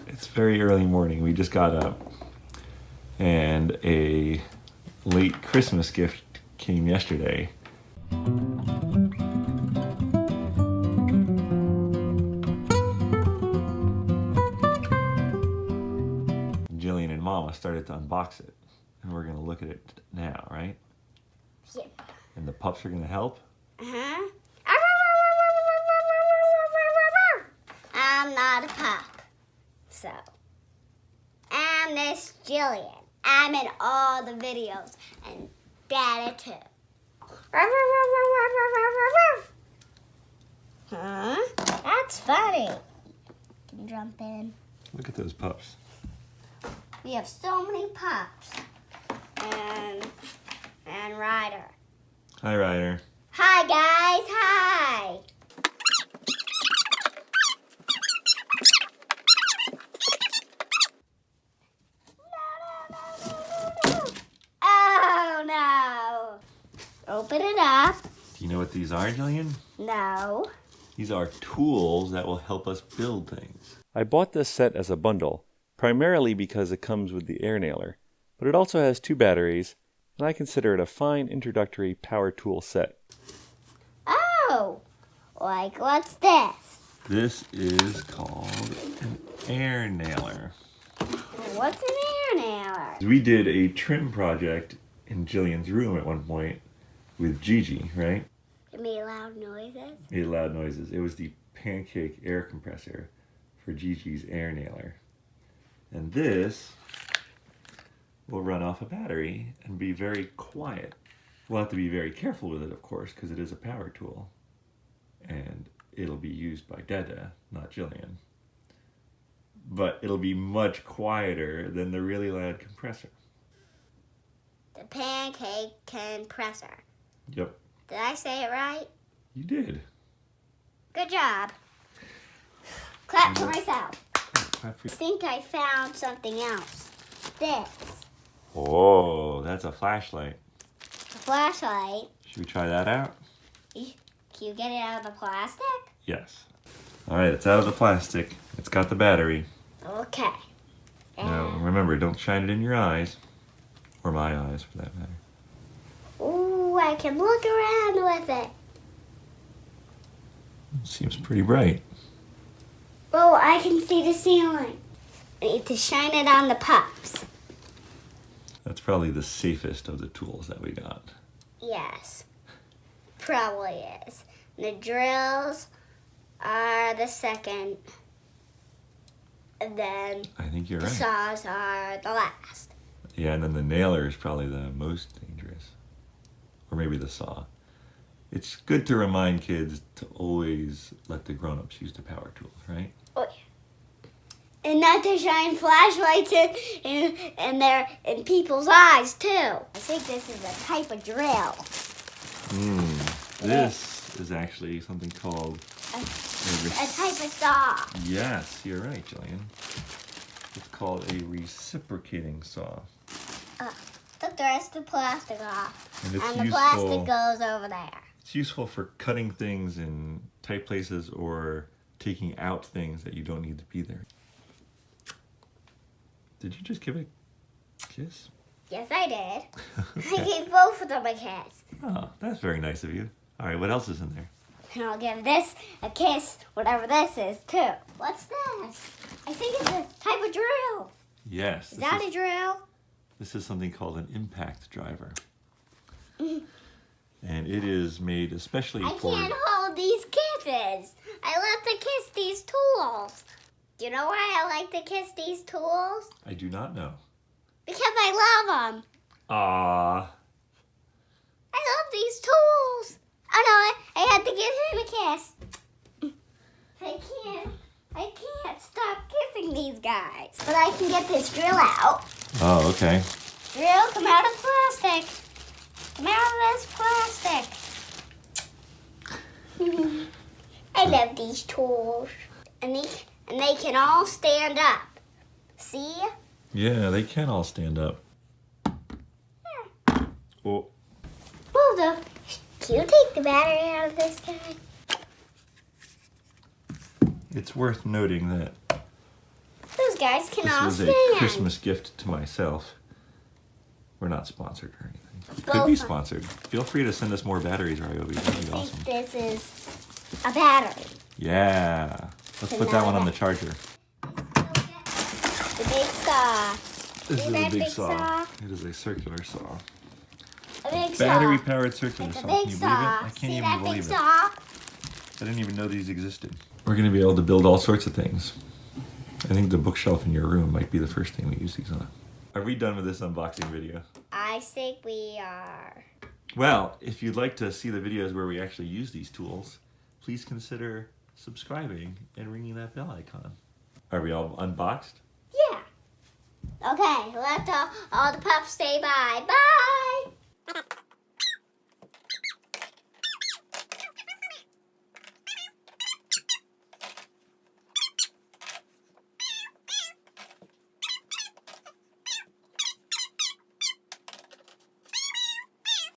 It's very early morning. We just got up and a late Christmas gift came yesterday. Jillian and Mama started to unbox it, and we're gonna look at it now, right? Yep. And the pups are gonna help? Uh-huh. I'm not a pup. So, I'm Miss Jillian. I'm in all the videos, and Daddy too. Huh? That's funny. Can you jump in? Look at those pups. We have so many pups. And Ryder. Hi, Ryder. Hi, guys. Hi. Oh, no. Open it up. Do you know what these are, Jillian? No. These are tools that will help us build things. I bought this set as a bundle, primarily because it comes with the air nailer, but it also has 2 batteries, and I consider it a fine introductory power tool set. Oh, like what's this? This is called an air nailer. What's an air nailer? We did a trim project in Jillian's room at one point with Gigi, right? It made loud noises. Made loud noises. It was the pancake air compressor for Gigi's air nailer. And this will run off a battery and be very quiet. We'll have to be very careful with it, of course, because it is a power tool. And it'll be used by Dada, not Jillian. But it'll be much quieter than the really loud compressor. The pancake compressor. Yep, Did I say it right? you did. Good job. Clap for myself. Clap for I think I found something else. This. Oh, that's a flashlight. A flashlight. Should we try that out? Can you get it out of the plastic? Yes. All right, it's out of the plastic. It's got the battery. Okay. Now, remember, don't shine it in your eyes. Or my eyes, for that matter. Ooh, I can look around with it. Seems pretty bright. Oh, I can see the ceiling. I need to shine it on the pups. That's probably the safest of the tools that we got. Yes, probably is. The drills are the second. And then I think you're the right. saws are the last. Yeah, and then the nailer is probably the most dangerous. Or maybe the saw. It's good to remind kids to always let the grown-ups use the power tools, right? Oh, yeah. And not to shine flashlights in people's eyes, too. I think this is a type of drill. This is actually something called A type of saw. Yes, you're right, Jillian. It's called a reciprocating saw. Took the rest of the plastic off. And it's the useful. plastic goes over there. It's useful for cutting things in tight places or taking out things that you don't need to be there. Did you just give a kiss? Yes, I did. I gave both of them a kiss. Oh, that's very nice of you. All right, what else is in there? And I'll give this a kiss, whatever this is, too. What's this? I think it's a type of drill. Yes. Is that a drill? This is something called an impact driver. And it is made especially I for... can't hold these kisses. I love to kiss these tools. Do you know why I like to kiss these tools? I do not know. Because I love them. Ah. I love these tools. Oh no, I had to give him a kiss. I can't stop kissing these guys. But I can get this drill out. Oh, okay. Drill, come out of plastic. Come out of this plastic. I love these tools. And they can all stand up. See? Yeah, they can all stand up. Yeah. Oh. Well, can you take the battery out of this guy? It's worth noting that Those guys can all This was stand. a Christmas gift to myself. We're not sponsored or anything. Go Could be for it. sponsored. Feel free to send us more batteries, Ryobi. That'd be I awesome. think this is a battery. Yeah. Let's put that one on the charger. The big saw. This See is that a big big saw. saw? It is a circular saw. A big saw. Battery-powered circular It's a saw. big Can you saw. believe it? I can't See even that big believe it. saw? I didn't even know these existed. We're going to be able to build all sorts of things. I think the bookshelf in your room might be the first thing we use these on. Are we done with this unboxing video? I think we are. Well, if you'd like to see the videos where we actually use these tools, please consider subscribing and ringing that bell icon. Are we all unboxed? Yeah. Okay, let all the pups say bye. Bye.